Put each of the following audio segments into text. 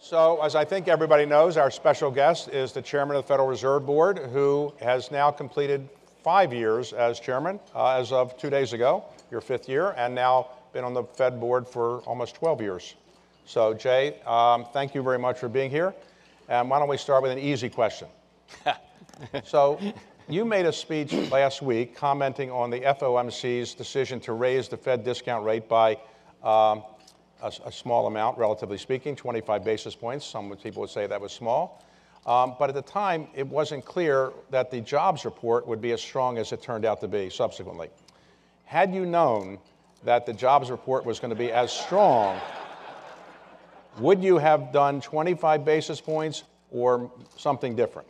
So, as I think everybody knows, our special guest is the chairman of the Federal Reserve Board, who has now completed 5 years as chairman as of 2 days ago, your 5th year, and now been on the Fed board for almost 12 years. So, Jay, thank you very much for being here. And why don't we start with an easy question? So, you made a speech last week commenting on the FOMC's decision to raise the Fed discount rate by a small amount, relatively speaking, 25 basis points. Some people would say that was small. But at the time, it wasn't clear that the jobs report would be as strong as it turned out to be subsequently. Had you known that the jobs report was going to be as strong, would you have done 25 basis points or something different?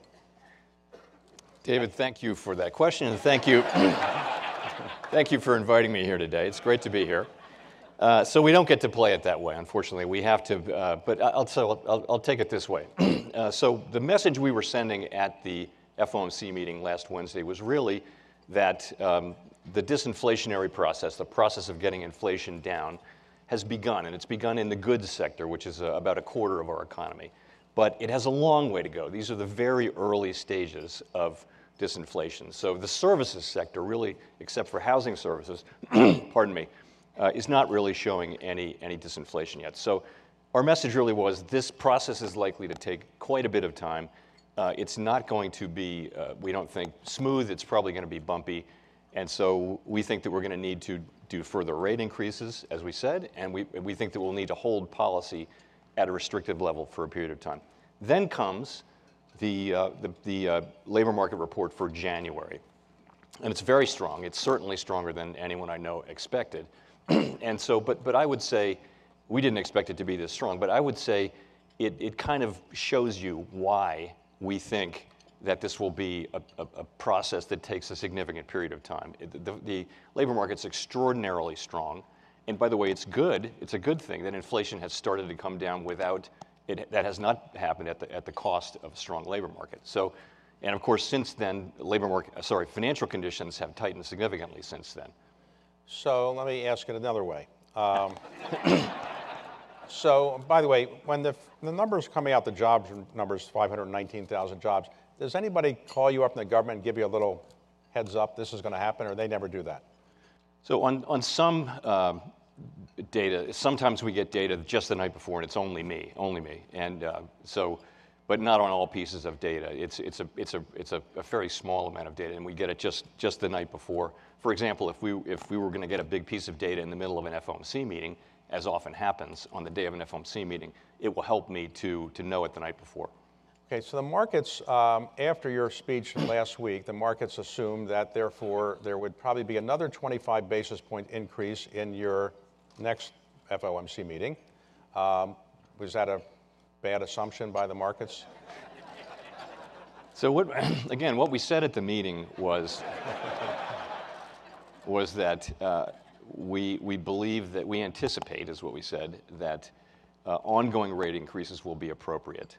David, thank you for that question, and thank you, thank you for inviting me here today. It's great to be here. So we don't get to play it that way, unfortunately. We have to, but I'll take it this way. So the message we were sending at the FOMC meeting last Wednesday was really that the disinflationary process, the process of getting inflation down, has begun, and it's begun in the goods sector, which is about a quarter of our economy. But it has a long way to go. These are the very early stages of disinflation. So the services sector, really, except for housing services, pardon me, is not really showing any disinflation yet. So our message really was this process is likely to take quite a bit of time. It's not going to be, we don't think, smooth. It's probably going to be bumpy. And so we think that we're going to need to do further rate increases, as we said, and we think that we'll need to hold policy at a restrictive level for a period of time. Then comes the labor market report for January. And it's very strong. It's certainly stronger than anyone I know expected. And so, but I would say, we didn't expect it to be this strong, but I would say it kind of shows you why we think that this will be a process that takes a significant period of time. The labor market's extraordinarily strong. And by the way, it's a good thing that inflation has started to come down without it. That has not happened at the cost of a strong labor market. So, and of course, since then, financial conditions have tightened significantly since then. So let me ask it another way. So, by the way, when the numbers coming out, the jobs numbers, 519,000 jobs, does anybody call you up in the government and give you a little heads up, this is going to happen, or they never do that? So on some data, sometimes we get data just the night before, and it's only me, and but not on all pieces of data. It's a very small amount of data, and we get it just the night before. For example, if we were going to get a big piece of data in the middle of an FOMC meeting, as often happens on the day of an FOMC meeting, it will help me to know it the night before. Okay, so the markets, after your speech last week, the markets assumed that therefore there would probably be another 25 basis point increase in your next FOMC meeting. Was that a bad assumption by the markets? So what we said at the meeting was that we believe that we anticipate, is what we said, that ongoing rate increases will be appropriate.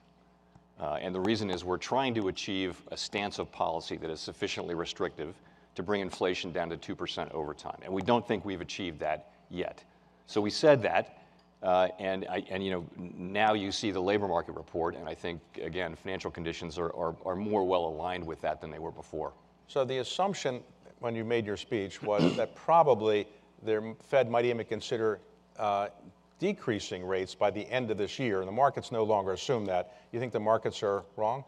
And the reason is we're trying to achieve a stance of policy that is sufficiently restrictive to bring inflation down to 2% over time. And we don't think we've achieved that yet. So we said that, and you know, now you see the labor market report, and I think, again, financial conditions are more well aligned with that than they were before. So the assumption when you made your speech was that probably the Fed might even consider decreasing rates by the end of this year, and the markets no longer assume that. You think the markets are wrong?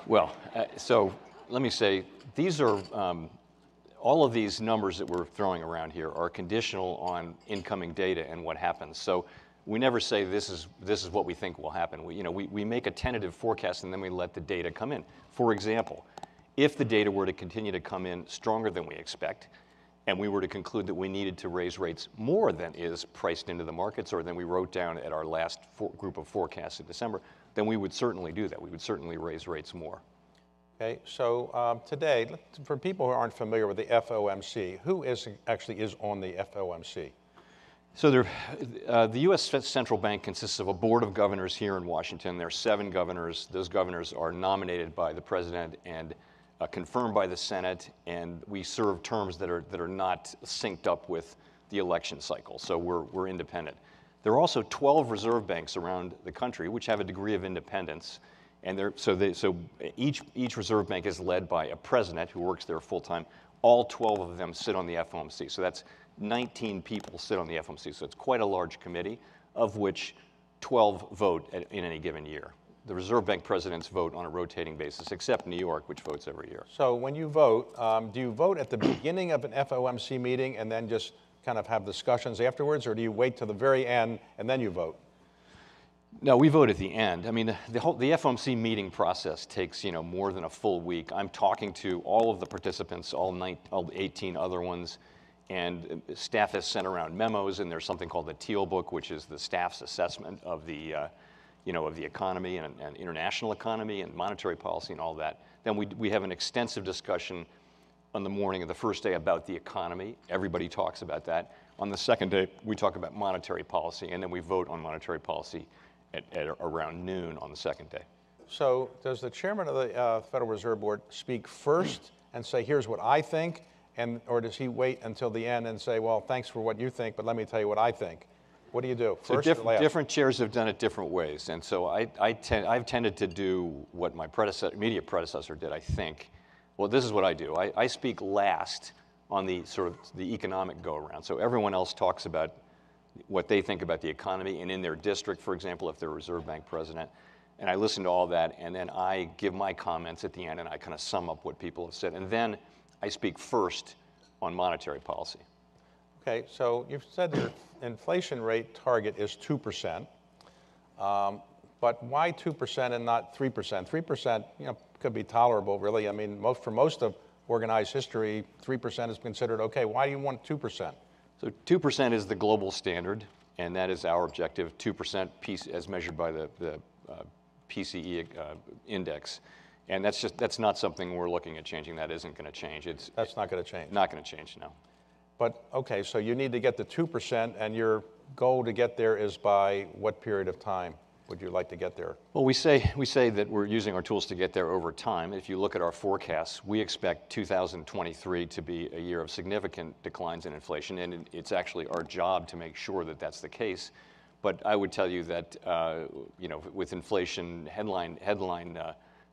Well, so let me say, these are, all of these numbers that we're throwing around here are conditional on incoming data and what happens. So we never say this is what we think will happen. We make a tentative forecast and then we let the data come in. For example, if the data were to continue to come in stronger than we expect, and we were to conclude that we needed to raise rates more than is priced into the markets or than we wrote down at our last group of forecasts in December, then we would certainly do that. We would certainly raise rates more. Okay, so today, for people who aren't familiar with the FOMC, who actually is on the FOMC? So the U.S. Central Bank consists of a board of governors here in Washington. There are 7 governors. Those governors are nominated by the president and confirmed by the Senate, and we serve terms that are not synced up with the election cycle. So we're independent. There are also 12 reserve banks around the country which have a degree of independence. And so each reserve bank is led by a president who works there full time. All 12 of them sit on the FOMC. So that's 19 people sit on the FOMC. So it's quite a large committee, of which 12 vote in any given year. The Reserve Bank presidents vote on a rotating basis, except New York, which votes every year. So when you vote, do you vote at the beginning of an FOMC meeting and then just kind of have discussions afterwards, or do you wait till the very end and then you vote? No, we vote at the end. I mean, the FOMC meeting process takes, more than a full week. I'm talking to all of the participants, all 18 other ones, and staff has sent around memos, and there's something called the Teal Book, which is the staff's assessment of the, of the economy and international economy and monetary policy and all that. Then we have an extensive discussion on the morning of the first day about the economy. Everybody talks about that. On the second day, we talk about monetary policy, and then we vote on monetary policy at around noon on the second day. So does the chairman of the Federal Reserve Board speak first and say, here's what I think, or does he wait until the end and say, well, thanks for what you think, but let me tell you what I think? What do you do, first or last? Different chairs have done it different ways, and so I've tended to do what my immediate predecessor did, I think. Well, this is what I do. I speak last on the sort of the economic go-around. So everyone else talks about what they think about the economy and in their district, for example, if they're a Reserve Bank president. And I listen to all that, and then I give my comments at the end, and I kind of sum up what people have said. And then I speak first on monetary policy. Okay, so you've said your inflation rate target is 2%. But why 2% and not 3%? 3%, could be tolerable, really. I mean, for most of organized history, 3% is considered okay. Why do you want 2%? So 2% is the global standard, and that is our objective, 2% as measured by the PCE index. And that's not something we're looking at changing. That isn't going to change. That's not going to change? Not going to change, no. But, okay, so you need to get to 2%, and your goal to get there is by what period of time would you like to get there? Well, we say that we're using our tools to get there over time. If you look at our forecasts, we expect 2023 to be a year of significant declines in inflation, and it's actually our job to make sure that that's the case. But I would tell you that, with inflation, headline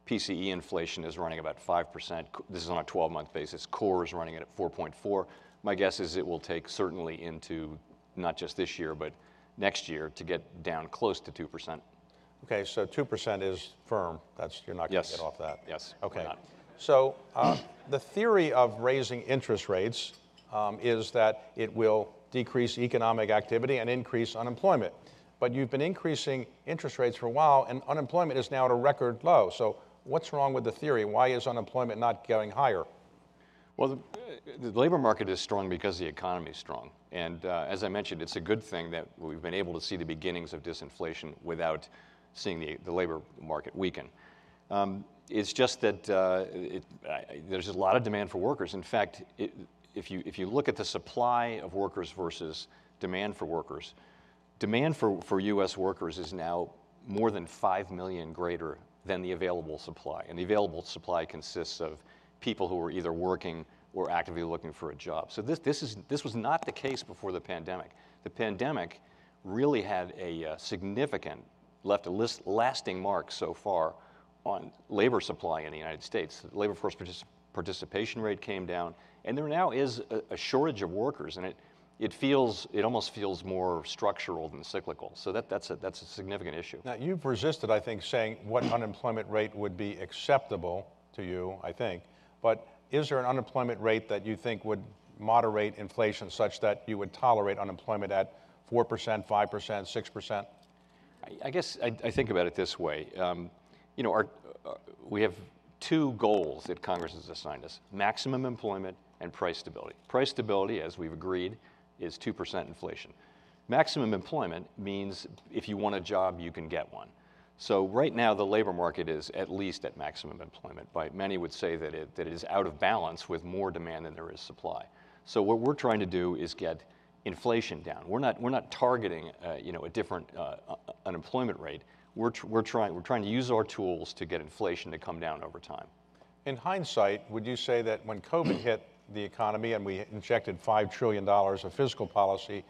PCE inflation is running about 5%. This is on a 12-month basis. Core is running at 4.4. My guess is it will take certainly into not just this year, but next year to get down close to 2%. Okay, so 2% is firm. You're not going to get off that. Yes. Okay. So the theory of raising interest rates is that it will decrease economic activity and increase unemployment. But you've been increasing interest rates for a while, and unemployment is now at a record low. So what's wrong with the theory? Why is unemployment not going higher? Well, the labor market is strong because the economy is strong. And as I mentioned, it's a good thing that we've been able to see the beginnings of disinflation without seeing the labor market weaken. It's just that there's a lot of demand for workers. In fact, if you look at the supply of workers versus demand for workers, demand for U.S. workers is now more than 5 million greater than the available supply. And the available supply consists of people who are either working or actively looking for a job. So this was not the case before the pandemic. The pandemic really had a significant, left a lasting mark so far on labor supply in the United States. The labor force participation rate came down, and there now is a shortage of workers, and it almost feels more structural than cyclical. So that's a significant issue. Now, you've resisted, I think, saying what unemployment rate would be acceptable to you, I think. But is there an unemployment rate that you think would moderate inflation such that you would tolerate unemployment at 4%, 5%, 6%? I guess I think about it this way. We have two goals that Congress has assigned us: maximum employment and price stability. Price stability, as we've agreed, is 2% inflation. Maximum employment means if you want a job, you can get one. So right now, the labor market is at least at maximum employment. Many would say that it is out of balance with more demand than there is supply. So what we're trying to do is get inflation down. We're not targeting a different unemployment rate. We're trying to use our tools to get inflation to come down over time. In hindsight, would you say that when COVID hit the economy and we injected $5 trillion of fiscal policy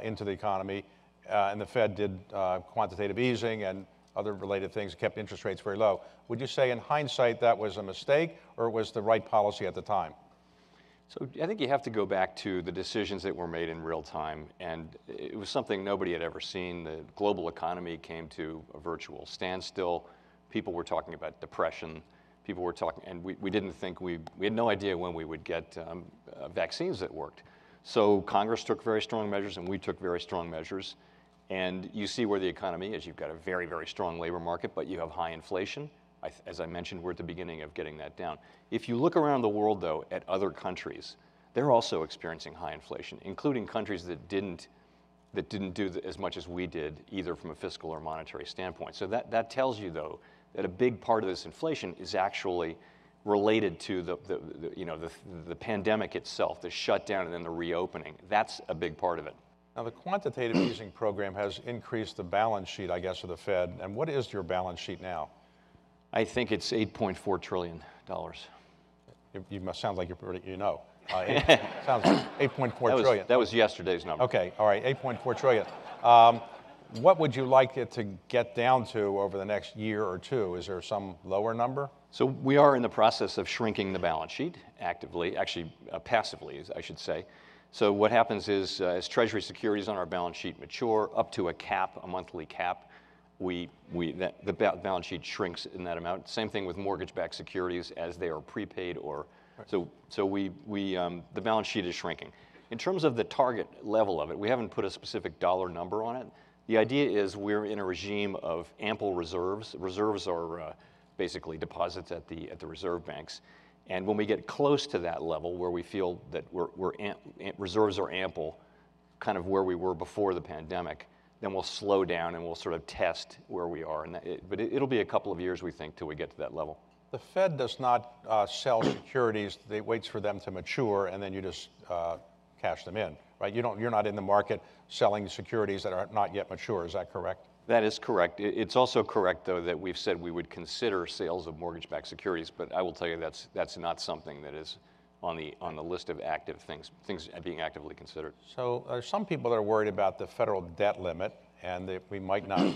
into the economy, and the Fed did quantitative easing and other related things, kept interest rates very low. Would you say in hindsight that was a mistake, or it was the right policy at the time? So I think you have to go back to the decisions that were made in real time, and it was something nobody had ever seen. The global economy came to a virtual standstill. People were talking about depression. People were talking, and we didn't think, we had no idea when we would get vaccines that worked. So Congress took very strong measures, and we took very strong measures. And you see where the economy is. You've got a very, very strong labor market, but you have high inflation. As I mentioned, we're at the beginning of getting that down. If you look around the world, though, at other countries, they're also experiencing high inflation, including countries that didn't do as much as we did, either from a fiscal or monetary standpoint. So that tells you, though, that a big part of this inflation is actually related to the pandemic itself, the shutdown and then the reopening. That's a big part of it. Now, the quantitative easing program has increased the balance sheet, I guess, of the Fed. And what is your balance sheet now? I think it's $8.4 trillion. You must sound like you know. Sounds like $8.4 trillion. That was yesterday's number. Okay, all right, $8.4 trillion. What would you like it to get down to over the next year or two? Is there some lower number? So we are in the process of shrinking the balance sheet actively, actually passively, I should say. So what happens is, as Treasury securities on our balance sheet mature up to a cap, a monthly cap, the balance sheet shrinks in that amount. Same thing with mortgage-backed securities as they are prepaid or, so the balance sheet is shrinking. In terms of the target level of it, we haven't put a specific dollar number on it. The idea is we're in a regime of ample reserves. Reserves are basically deposits at the reserve banks. And when we get close to that level where we feel that reserves are ample, kind of where we were before the pandemic, then we'll slow down and we'll sort of test where we are. But it'll be a couple of years, we think, till we get to that level. The Fed does not sell securities. They waits for them to mature, and then you just cash them in, right? You're not in the market selling securities that are not yet mature. Is that correct? That is correct. It's also correct, though, that we've said we would consider sales of mortgage-backed securities, but I will tell you that's not something that is on the list of active things being actively considered. So there's some people that are worried about the federal debt limit, and that we might not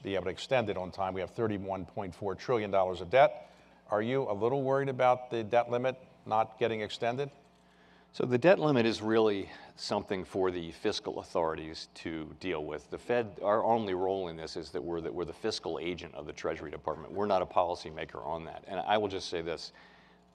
be able to extend it on time. We have $31.4 trillion of debt. Are you a little worried about the debt limit not getting extended? So the debt limit is really something for the fiscal authorities to deal with. The Fed, our only role in this is that we're the fiscal agent of the Treasury Department. We're not a policymaker on that. And I will just say this.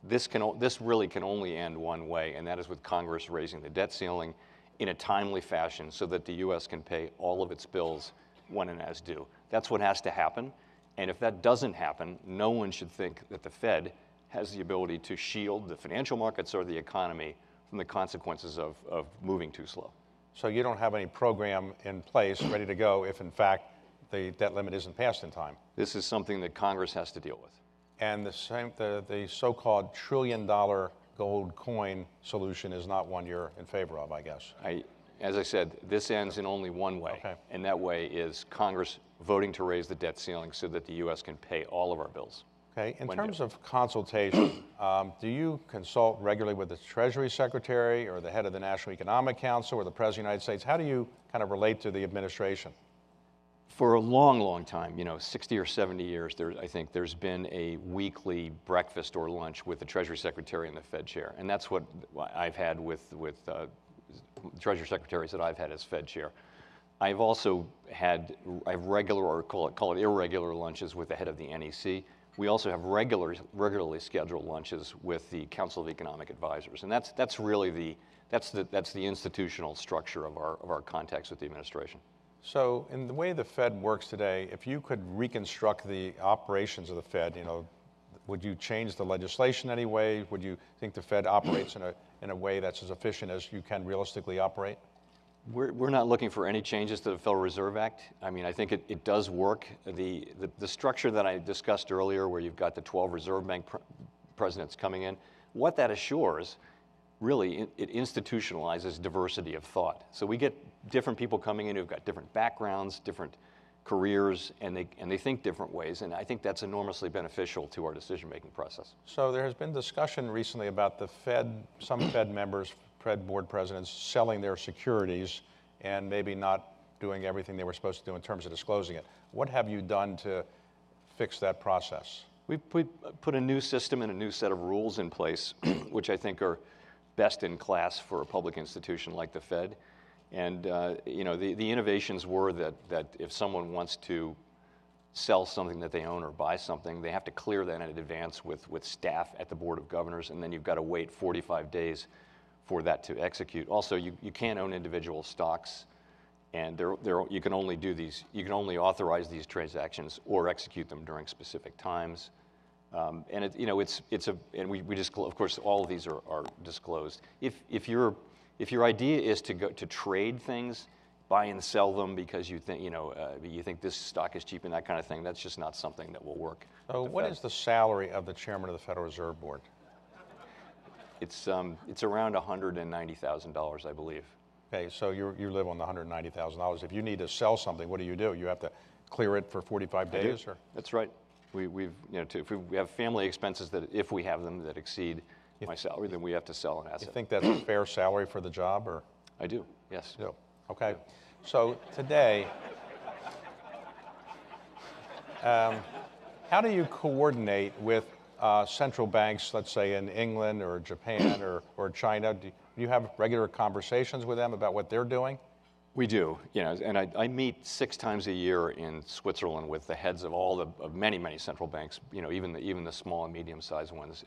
This really can only end one way, and that is with Congress raising the debt ceiling in a timely fashion so that the U.S. can pay all of its bills when and as due. That's what has to happen. And if that doesn't happen, no one should think that the Fed has the ability to shield the financial markets or the economy from the consequences of moving too slow. So you don't have any program in place ready to go if, in fact, the debt limit isn't passed in time? This is something that Congress has to deal with. And the so-called trillion-dollar gold coin solution is not one you're in favor of, I guess. As I said, this ends in only one way, okay. And that way is Congress voting to raise the debt ceiling so that the U.S. can pay all of our bills. Okay, in terms of consultation, do you consult regularly with the Treasury Secretary or the head of the National Economic Council or the President of the United States? How do you kind of relate to the administration? For a long, long time, 60 or 70 years, I think there's been a weekly breakfast or lunch with the Treasury Secretary and the Fed chair. And that's what I've had with Treasury Secretaries that I've had as Fed chair. I've also had regular, or call it irregular lunches with the head of the NEC. We also have regularly scheduled lunches with the Council of Economic Advisors. And that's really the institutional structure of our contacts with the administration. So in the way the Fed works today, if you could reconstruct the operations of the Fed, would you change the legislation in any way? Would you think the Fed operates in a way that's as efficient as you can realistically operate? We're not looking for any changes to the Federal Reserve Act. I mean, I think it does work. The structure that I discussed earlier, where you've got the 12 Reserve Bank presidents coming in, what that assures, really, it institutionalizes diversity of thought. So we get different people coming in who've got different backgrounds, different careers, and they think different ways. And I think that's enormously beneficial to our decision-making process. So there has been discussion recently about the Fed, some Fed members, Fed board presidents, selling their securities and maybe not doing everything they were supposed to do in terms of disclosing it. What have you done to fix that process? We put a new system and a new set of rules in place, which I think are best in class for a public institution like the Fed. And you know, the innovations were that if someone wants to sell something that they own or buy something, they have to clear that in advance with staff at the Board of Governors, and then you've got to wait 45 days for that to execute. Also, you can't own individual stocks, and you can only do these, you can only authorize these transactions or execute them during specific times. And you know, and we disclose, of course, all of these are disclosed. If your idea is to go to trade things, buy and sell them because you think, you think this stock is cheap and that kind of thing, that's just not something that will work. So what is the salary of the chairman of the Federal Reserve Board? It's around $190,000, I believe. Okay, so you live on the $190,000. If you need to sell something, what do? You have to clear it for 45 days? Or? That's right. If we have family expenses that, if we have them, that exceed my salary, then we have to sell an asset. You think that's a fair salary for the job, or? I do, yes. You do. Okay. So today, how do you coordinate with central banks, let's say in England or Japan or China? Do you have regular conversations with them about what they're doing? We do, and I meet 6 times a year in Switzerland with the heads of many central banks, even the small and medium-sized ones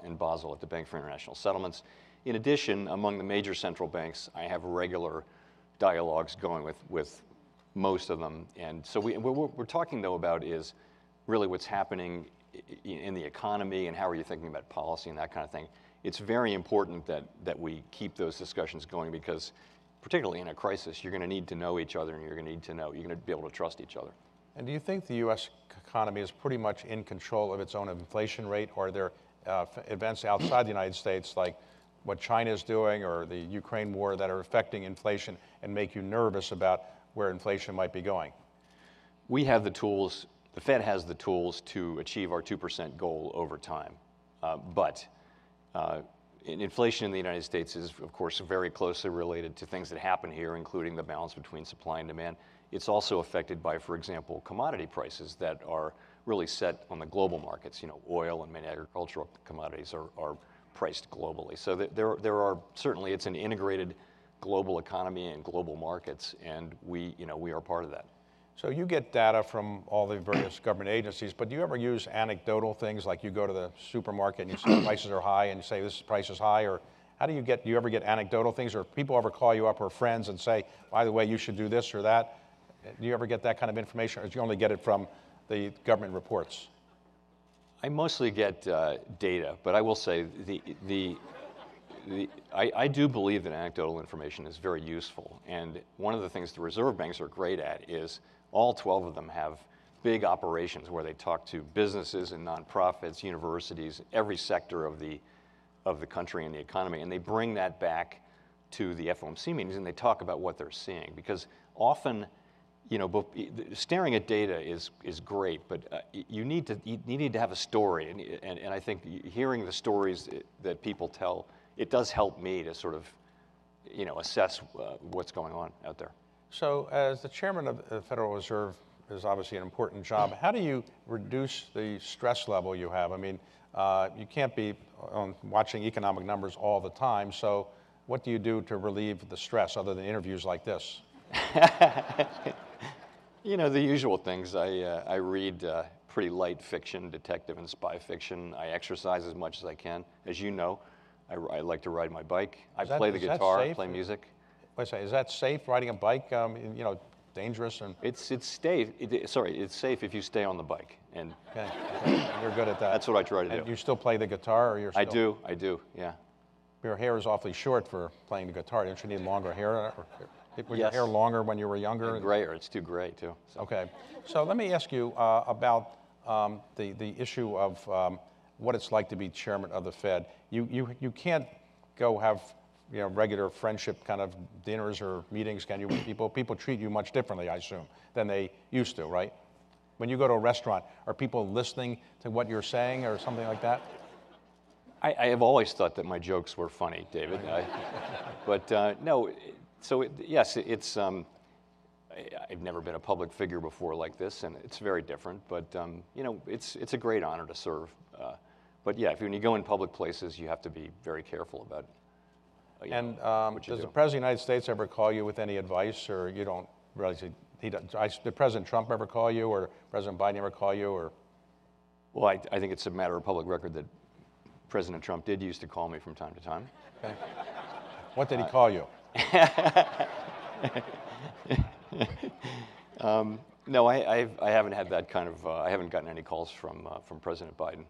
in Basel at the Bank for International Settlements. In addition, among the major central banks, I have regular dialogues going with most of them, and so what we're talking though about is really what's happening in the economy and how are you thinking about policy and that kind of thing. It's very important that we keep those discussions going because, particularly in a crisis, you're going to need to know each other, and you're going to be able to trust each other. And do you think the U.S. economy is pretty much in control of its own inflation rate, or are there events outside the United States like what China is doing or the Ukraine war that are affecting inflation and make you nervous about where inflation might be going? We have the tools, the Fed has the tools to achieve our 2% goal over time. But inflation in the United States is, of course, very closely related to things that happen here, including the balance between supply and demand. It's also affected by, for example, commodity prices that are really set on the global markets. Oil and many agricultural commodities are priced globally. So there are certainly, it's an integrated global economy and global markets, and we are part of that. So you get data from all the various government agencies, but do you ever use anecdotal things like you go to the supermarket and you say prices are high and you say this price is high, or how do you ever get anecdotal things, or people ever call you up or friends and say, by the way, you should do this or that? Do you ever get that kind of information, or do you only get it from the government reports? I mostly get data, but I will say I do believe that anecdotal information is very useful. And one of the things the reserve banks are great at is all 12 of them have big operations where they talk to businesses and nonprofits, universities, every sector of the country and the economy, and they bring that back to the FOMC meetings and they talk about what they're seeing. Because often, staring at data is great, but you need to have a story, and I think hearing the stories that people tell, it does help me to sort of, assess what's going on out there. So, as the chairman of the Federal Reserve is obviously an important job. How do you reduce the stress level you have? I mean, you can't be watching economic numbers all the time. So, what do you do to relieve the stress other than interviews like this? The usual things. I read pretty light fiction, detective and spy fiction. I exercise as much as I can. As you know, I like to ride my bike. I play the guitar, play music. Wait a second, is that safe, riding a bike? Dangerous? And It's safe. It's safe if you stay on the bike. And okay. You're good at that. That's what I try to do. And you still play the guitar, or you're still? I do, yeah. Your hair is awfully short for playing the guitar. Don't you need longer hair? Was Yes. your hair longer when you were younger? And grayer. It's too gray, too. So. Okay. So let me ask you about the issue of what it's like to be chairman of the Fed. You can't go have regular friendship kind of dinners or meetings, can you, with people? People treat you much differently, I assume, than they used to, right? When you go to a restaurant, are people listening to what you're saying or something like that? I have always thought that my jokes were funny, David. But no, so yes, it's I've never been a public figure before like this, and it's very different. But you know, it's a great honor to serve. But yeah, when you go in public places, you have to be very careful about. And what you does do. the President of the United States ever call you with any advice, or you don't really? Did President Trump ever call you, or President Biden ever call you, or? Well, I think it's a matter of public record that President Trump did used to call me from time to time. Okay. What did he call you? No, I haven't had that kind of. I haven't gotten any calls from President Biden.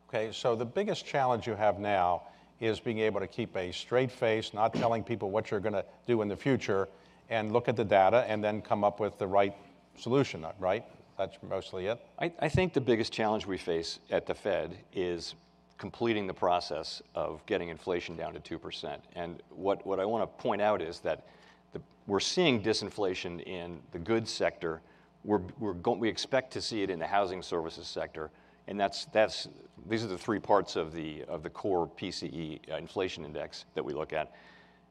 Okay, so the biggest challenge you have now is being able to keep a straight face, not telling people what you're going to do in the future, and look at the data and then come up with the right solution, right? That's mostly it. I think the biggest challenge we face at the Fed is completing the process of getting inflation down to 2%. And what I want to point out is that we're seeing disinflation in the goods sector. We expect to see it in the housing services sector. And these are the three parts of the core PCE inflation index that we look at.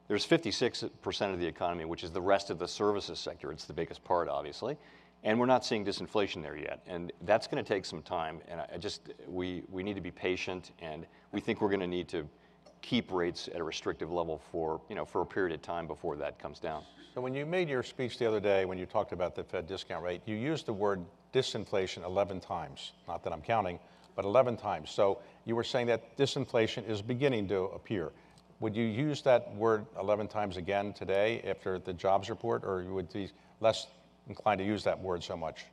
There's 56% of the economy, which is the rest of the services sector. It's the biggest part, obviously. And we're not seeing disinflation there yet. And that's going to take some time. And we need to be patient. And we think we're going to need to keep rates at a restrictive level for a period of time before that comes down. So when you made your speech the other day, when you talked about the Fed discount rate, you used the word disinflation 11 times. Not that I'm counting, but 11 times. So you were saying that disinflation is beginning to appear. Would you use that word 11 times again today after the jobs report, or you would be less inclined to use that word so much?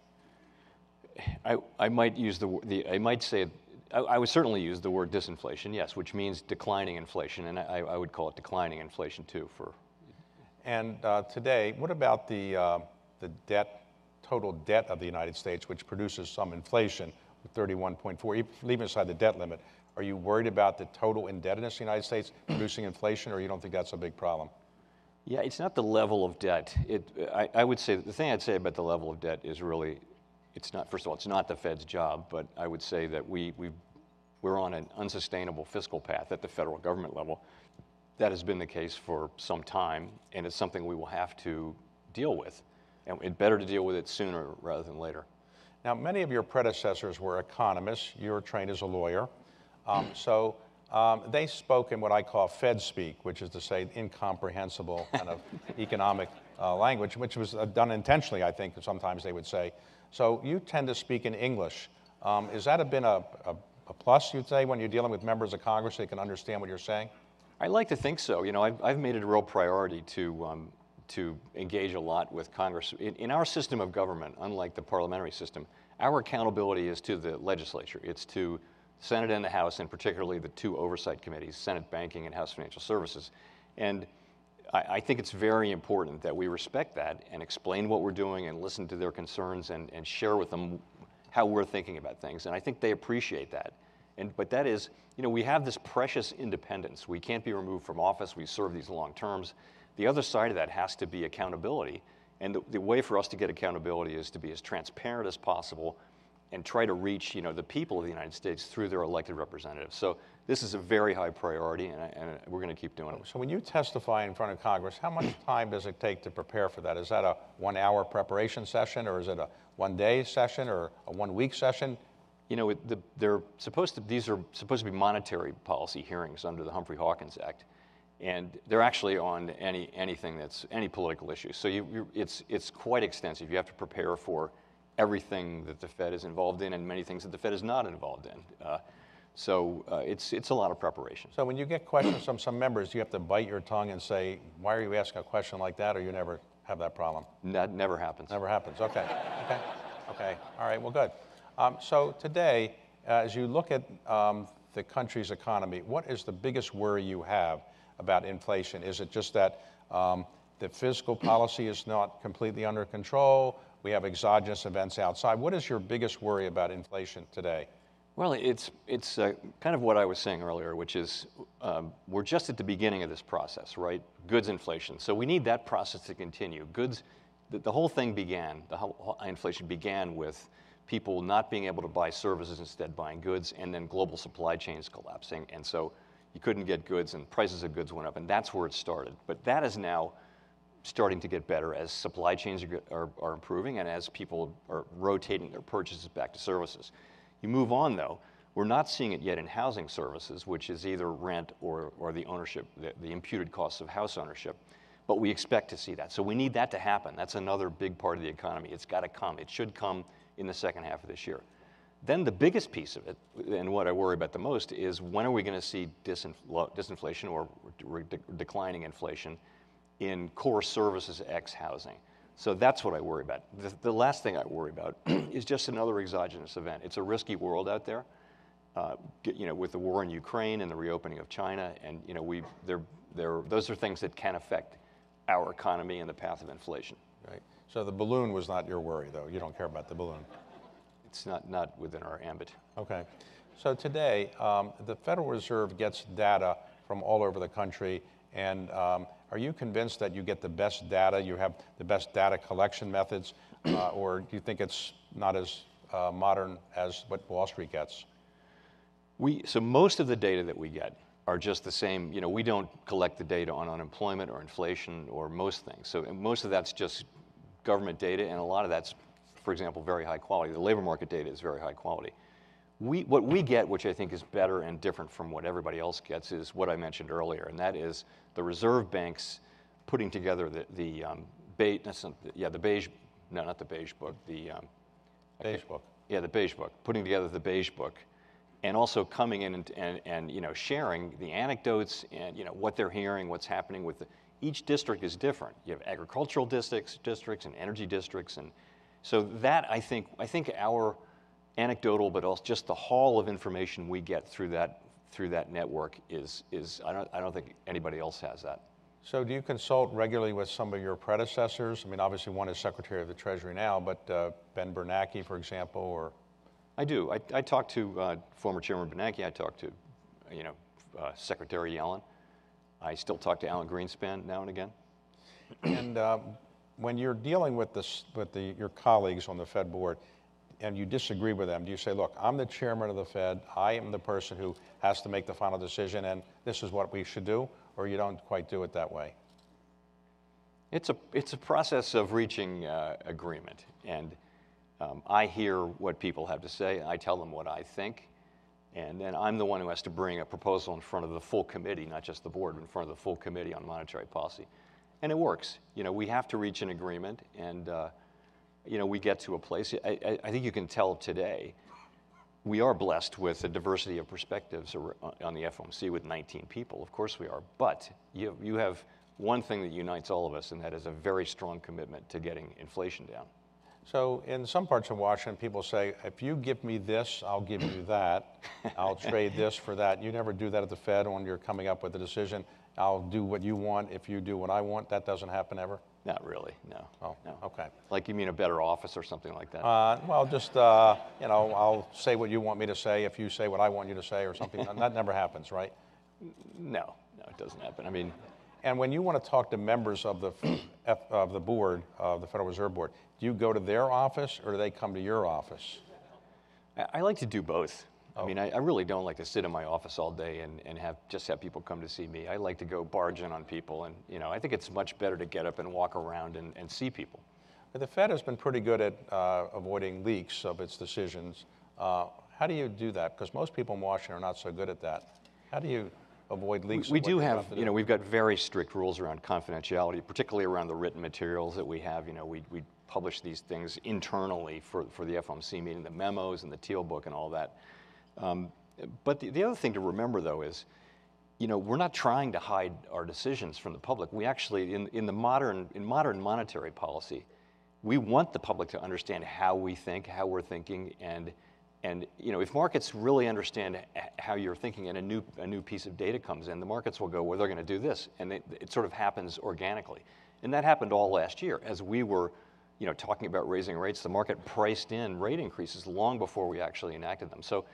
I might use I might say, I would certainly use the word disinflation, yes, which means declining inflation, and I would call it declining inflation too. And today, what about the total debt of the United States, which produces some inflation, 31.4, leaving aside the debt limit? Are you worried about the total indebtedness of the United States producing inflation, or you don't think that's a big problem? Yeah, it's not the level of debt. I would say, the thing I'd say about the level of debt is really, it's not, first of all, it's not the Fed's job, but I would say that we're on an unsustainable fiscal path at the federal government level. That has been the case for some time, and it's something we will have to deal with. And it's better to deal with it sooner rather than later. Now, many of your predecessors were economists. You were trained as a lawyer. They spoke in what I call Fed speak, which is to say incomprehensible kind of economic language, which was done intentionally, I think, sometimes they would say. So you tend to speak in English. Has that been a plus, you'd say, when you're dealing with members of Congress, they can understand what you're saying? I like to think so. You know, I've made it a real priority to engage a lot with Congress. In our system of government, unlike the parliamentary system, our accountability is to the legislature. It's to the Senate and the House, and particularly the two oversight committees, Senate Banking and House Financial Services. And I think it's very important that we respect that and explain what we're doing and listen to their concerns and share with them how we're thinking about things. And I think they appreciate that. But that is, you know, we have this precious independence. We can't be removed from office. We serve these long terms. The other side of that has to be accountability. And the way for us to get accountability is to be as transparent as possible and try to reach, you know, the people of the United States through their elected representatives. So this is a very high priority, and we're going to keep doing it. So when you testify in front of Congress, how much time does it take to prepare for that? Is that a 1-hour preparation session, or is it a 1-day session, or a 1-week session? You know, these are supposed to be monetary policy hearings under the Humphrey-Hawkins Act, and they're actually on anything that's any political issue. So it's quite extensive. You have to prepare for everything that the Fed is involved in and many things that the Fed is not involved in. So it's a lot of preparation. So when you get questions from some members, you have to bite your tongue and say, why are you asking a question like that, or you never have that problem? That never happens. Never happens, okay. Okay, all right, well, good. So today, as you look at the country's economy, what is the biggest worry you have about inflation? Is it just that the fiscal policy is not completely under control? We have exogenous events outside. What is your biggest worry about inflation today? Well, it's kind of what I was saying earlier, which is we're just at the beginning of this process, right? Goods inflation. So we need that process to continue. Goods, the whole thing began, the whole inflation began with people not being able to buy services, instead buying goods, and then global supply chains collapsing. And so you couldn't get goods and prices of goods went up, and that's where it started. But that is now starting to get better as supply chains are improving and as people are rotating their purchases back to services. You move on, though, we're not seeing it yet in housing services, which is either rent or the ownership, the imputed costs of house ownership. But we expect to see that. So we need that to happen. That's another big part of the economy. It's got to come. It should come in the second half of this year. Then the biggest piece of it, and what I worry about the most, is when are we going to see disinflation or declining inflation in core services ex housing? So that's what I worry about. The last thing I worry about is just another exogenous event. It's a risky world out there, with the war in Ukraine and the reopening of China, and those are things that can affect our economy and the path of inflation. Right. So the balloon was not your worry, though. You don't care about the balloon. It's not within our ambit. Okay. So today, the Federal Reserve gets data from all over the country, and are you convinced that you get the best data, you have the best data collection methods, or do you think it's not as modern as what Wall Street gets? So most of the data that we get are just the same. We don't collect the data on unemployment or inflation or most things. So most of that's just government data, and a lot of that's, for example, very high quality. The labor market data is very high quality. What we get, which I think is better and different from what everybody else gets, is what I mentioned earlier, and that is the reserve banks putting together the beige book, the beige book, putting together the beige book, and also coming in and sharing the anecdotes and what they're hearing, what's happening with each district is different. You have agricultural districts and energy districts, and so that I think our anecdotal, but also just the haul of information we get through that network is I don't think anybody else has that. So do you consult regularly with some of your predecessors? I mean, obviously one is Secretary of the Treasury now, but Ben Bernanke, for example, or? I do. I talk to former Chairman Bernanke. I talk to, Secretary Yellen. I still talk to Alan Greenspan now and again. And when you're dealing with your colleagues on the Fed board, and you disagree with them, do you say, look, I'm the chairman of the Fed, I am the person who has to make the final decision, and this is what we should do, or you don't quite do it that way? It's a process of reaching agreement, and I hear what people have to say, I tell them what I think, and then I'm the one who has to bring a proposal in front of the full committee, not just the board, but in front of the full committee on monetary policy. And it works. We have to reach an agreement, and we get to a place. I think you can tell today we are blessed with a diversity of perspectives on the FOMC with 19 people. Of course we are. But you have one thing that unites all of us, and that is a very strong commitment to getting inflation down. So in some parts of Washington, people say, if you give me this, I'll give you that. I'll trade this for that. You never do that at the Fed when you're coming up with a decision. I'll do what you want if you do what I want. That doesn't happen ever? Not really, no. Oh, no. Okay. Like you mean a better office or something like that? Well, just, I'll say what you want me to say if you say what I want you to say or something. That never happens, right? No, it doesn't happen. I mean, and when you want to talk to members of the board, of the Federal Reserve Board, do you go to their office or do they come to your office? I like to do both. I mean, I really don't like to sit in my office all day and have people come to see me. I like to go barge in on people, and I think it's much better to get up and walk around and see people. But the Fed has been pretty good at avoiding leaks of its decisions. How do you do that? Because most people in Washington are not so good at that. How do you avoid leaks? We do have, we've got very strict rules around confidentiality, particularly around the written materials that we have. We publish these things internally for the FOMC meeting, the memos and the Teal book and all that. But the other thing to remember, though, is, we're not trying to hide our decisions from the public. We actually, in modern monetary policy, we want the public to understand how we think, how we're thinking, and if markets really understand how you're thinking and a new piece of data comes in, the markets will go, well, they're going to do this, and it sort of happens organically. And that happened all last year. As we were talking about raising rates, the market priced in rate increases long before we actually enacted them. So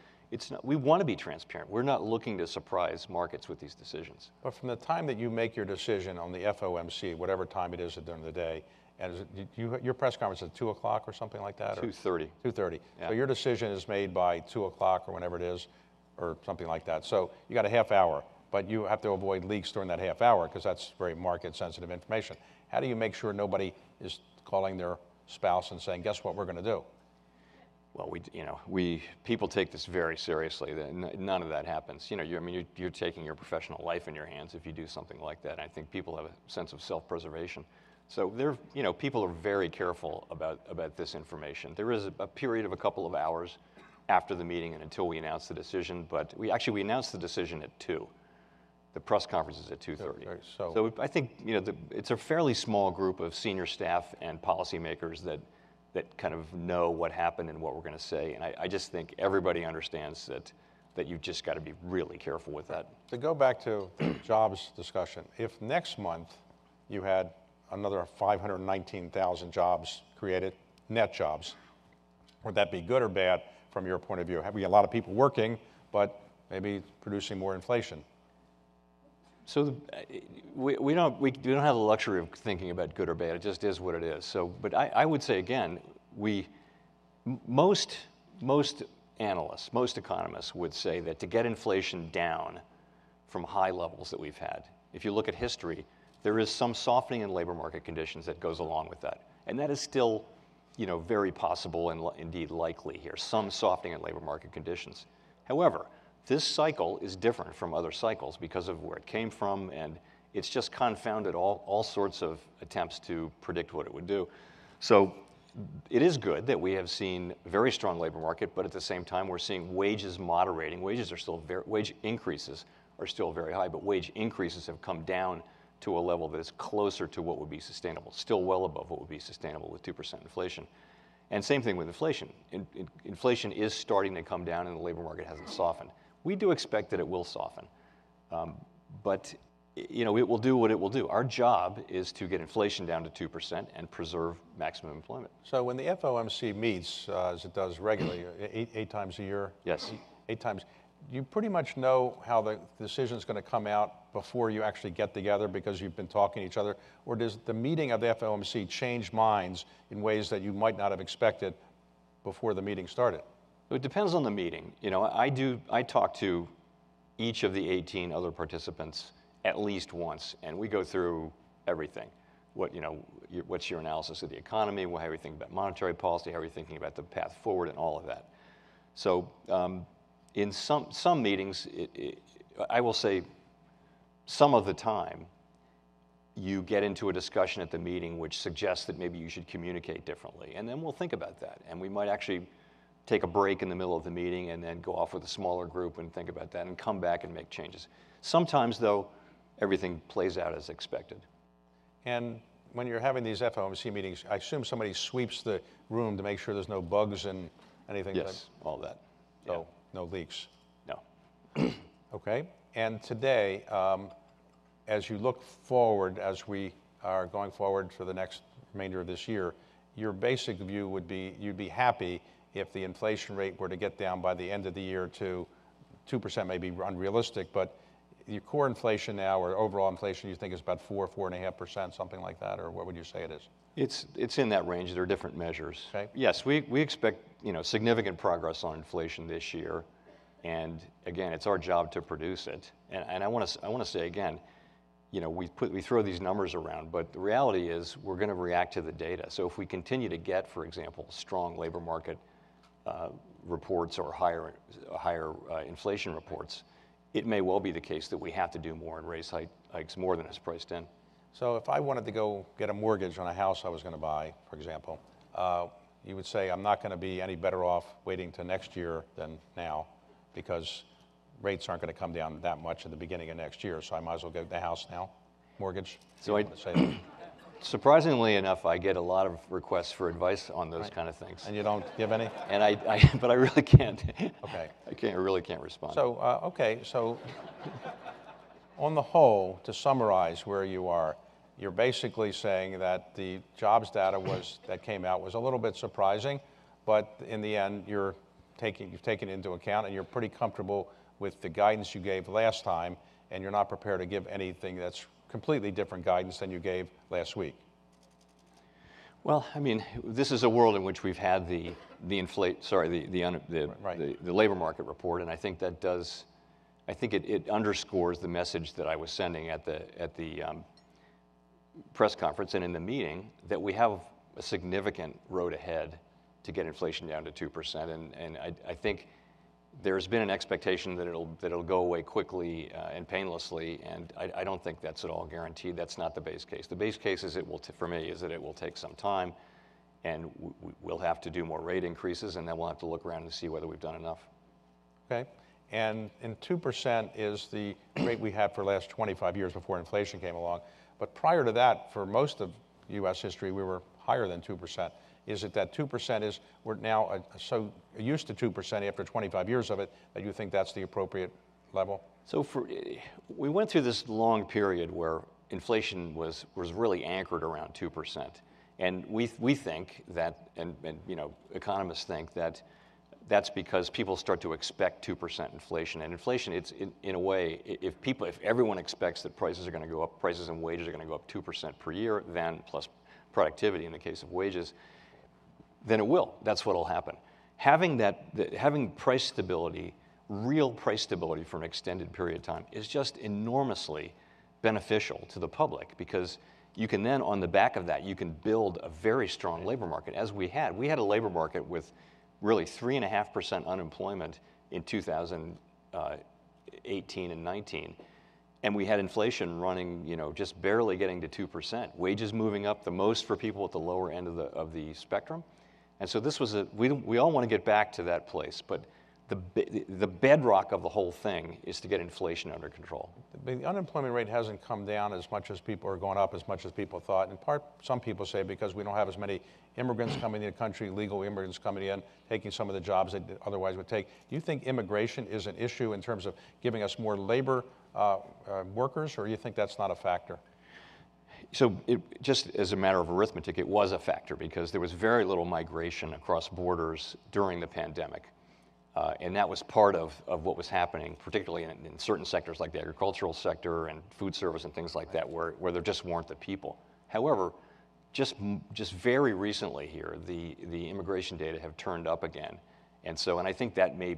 we want to be transparent. We're not looking to surprise markets with these decisions. But from the time that you make your decision on the FOMC, whatever time it is during the day, and your press conference is at 2 o'clock or something like that? 2:30. 2:30. Yeah. So your decision is made by 2 o'clock or whenever it is, or something like that. So you got a half hour. but you have to avoid leaks during that half hour because that's very market-sensitive information. How do you make sure nobody is calling their spouse and saying, guess what we're going to do? Well, people take this very seriously. None of that happens. You're taking your professional life in your hands if you do something like that. I think people have a sense of self-preservation. So people are very careful about this information. There is a period of a couple of hours after the meeting and until we announce the decision, but we announced the decision at 2. The press conference is at 2:30. So I think it's a fairly small group of senior staff and policymakers that kind of know what happened and what we're going to say. And I just think everybody understands that you've just got to be really careful with that. To go back to the jobs discussion, if next month you had another 519,000 jobs created, net jobs, would that be good or bad from your point of view? Have we a lot of people working, but maybe producing more inflation? So we don't have the luxury of thinking about good or bad. It just is what it is. So, but I would say again, most analysts, most economists would say that to get inflation down from high levels that we've had, if you look at history, there is some softening in labor market conditions that goes along with that, and that is still, very possible and indeed likely here. Some softening in labor market conditions. However, this cycle is different from other cycles because of where it came from, and it's just confounded all sorts of attempts to predict what it would do. So it is good that we have seen a very strong labor market, but at the same time we're seeing wages moderating. Wage increases are still very high, but wage increases have come down to a level that is closer to what would be sustainable, still well above what would be sustainable with 2% inflation. And same thing with inflation. Inflation is starting to come down and the labor market hasn't softened. We do expect that it will soften, but it will do what it will do. Our job is to get inflation down to 2% and preserve maximum employment. So when the FOMC meets, as it does regularly, eight times a year? Yes. Eight times. You pretty much know how the decision is going to come out before you actually get together because you've been talking to each other? Or does the meeting of the FOMC change minds in ways that you might not have expected before the meeting started? It depends on the meeting. I talk to each of the 18 other participants at least once, and we go through everything. What's your analysis of the economy? How are you thinking about monetary policy? How are you thinking about the path forward and all of that? So in some meetings, I will say some of the time, you get into a discussion at the meeting which suggests that maybe you should communicate differently, and then we'll think about that, and we might actually take a break in the middle of the meeting and then go off with a smaller group and think about that and come back and make changes. Sometimes, though, everything plays out as expected. And when you're having these FOMC meetings, I assume somebody sweeps the room to make sure there's no bugs and anything? Yes, all that. So no leaks? No. Okay. And today, as you look forward, as we are going forward for the next remainder of this year, your basic view would be you'd be happy if the inflation rate were to get down by the end of the year to 2% may be unrealistic, but your core inflation now or overall inflation you think is about 4.5%, something like that, or what would you say it is? It's in that range. There are different measures. Okay. Yes, we expect significant progress on inflation this year, and again, it's our job to produce it. And I want to say again, we throw these numbers around, but the reality is we're going to react to the data. So if we continue to get, for example, strong labor market reports or higher inflation reports, it may well be the case that we have to do more and raise hikes more than is priced in. So if I wanted to go get a mortgage on a house I was going to buy, for example, you would say I'm not going to be any better off waiting to next year than now because rates aren't going to come down that much at the beginning of next year, so I might as well get the house now, mortgage? So surprisingly enough, I get a lot of requests for advice on those kind of things. And you don't give any? And but I really can't. Okay. I really can't respond. So, okay, so on the whole, to summarize where you are, you're basically saying that the jobs data that came out was a little bit surprising, but in the end, you've taken it into account and you're pretty comfortable with the guidance you gave last time, and you're not prepared to give anything that's completely different guidance than you gave last week. Well, I mean, this is a world in which we've had the labor market report, and I think that does I think it underscores the message that I was sending at the press conference and in the meeting, that we have a significant road ahead to get inflation down to 2%. And I think there's been an expectation that it'll go away quickly and painlessly, and I don't think that's at all guaranteed. That's not the base case. The base case is for me, is that it will take some time, and we'll have to do more rate increases, and then we'll have to look around and see whether we've done enough. Okay. And 2% is the rate we had for the last 25 years before inflation came along. But prior to that, for most of U.S. history, we were higher than 2%. Is it that 2% is, we're now so used to 2% after 25 years of it, that you think that's the appropriate level? So we went through this long period where inflation was really anchored around 2%. And we think that, and economists think that that's because people start to expect 2% inflation. And inflation, it's in a way, if everyone expects that prices are going to go up, prices and wages are going to go up 2% per year, then plus productivity in the case of wages, then it will. That's what will happen. Having price stability, real price stability for an extended period of time, is just enormously beneficial to the public, because you can then, on the back of that, you can build a very strong labor market, as we had. We had a labor market with really 3.5% unemployment in 2018 and 19. And we had inflation running, just barely getting to 2%. Wages moving up the most for people at the lower end of the spectrum. And so this was we all want to get back to that place, but the bedrock of the whole thing is to get inflation under control. The unemployment rate hasn't come down as much as people are going up as much as people thought. In part, some people say because we don't have as many immigrants coming in the country, legal immigrants coming in, taking some of the jobs they otherwise would take. Do you think immigration is an issue in terms of giving us more labor workers, or do you think that's not a factor? So just as a matter of arithmetic, it was a factor, because there was very little migration across borders during the pandemic. And that was part of what was happening, particularly in certain sectors like the agricultural sector and food service and things like that, where there just weren't the people. However, just very recently here, the immigration data have turned up again. And I think that may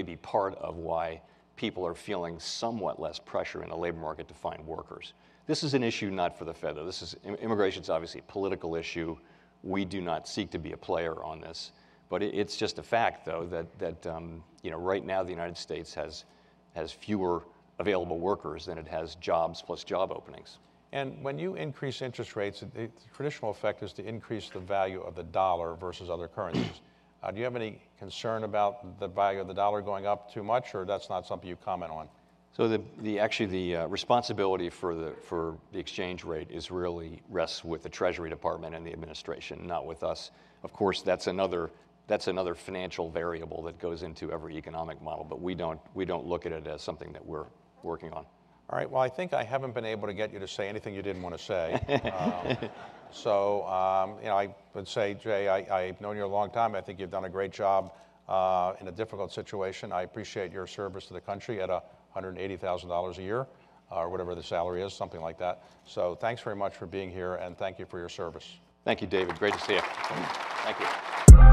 be part of why people are feeling somewhat less pressure in the labor market to find workers. This is an issue not for the Fed, though. Immigration is obviously a political issue. We do not seek to be a player on this. But it's just a fact, though, that right now the United States has fewer available workers than it has jobs plus job openings. And when you increase interest rates, the traditional effect is to increase the value of the dollar versus other currencies. Do you have any concern about the value of the dollar going up too much, or that's not something you comment on? So the responsibility for the exchange rate really rests with the Treasury Department and the administration, not with us. Of course, that's another financial variable that goes into every economic model, but we don't look at it as something that we're working on. All right, well, I think I haven't been able to get you to say anything you didn't want to say. I would say, Jay, I've known you a long time. I think you've done a great job in a difficult situation. I appreciate your service to the country at $180,000 a year, or whatever the salary is, something like that. So thanks very much for being here, and thank you for your service. Thank you, David. Great to see you. Thank you.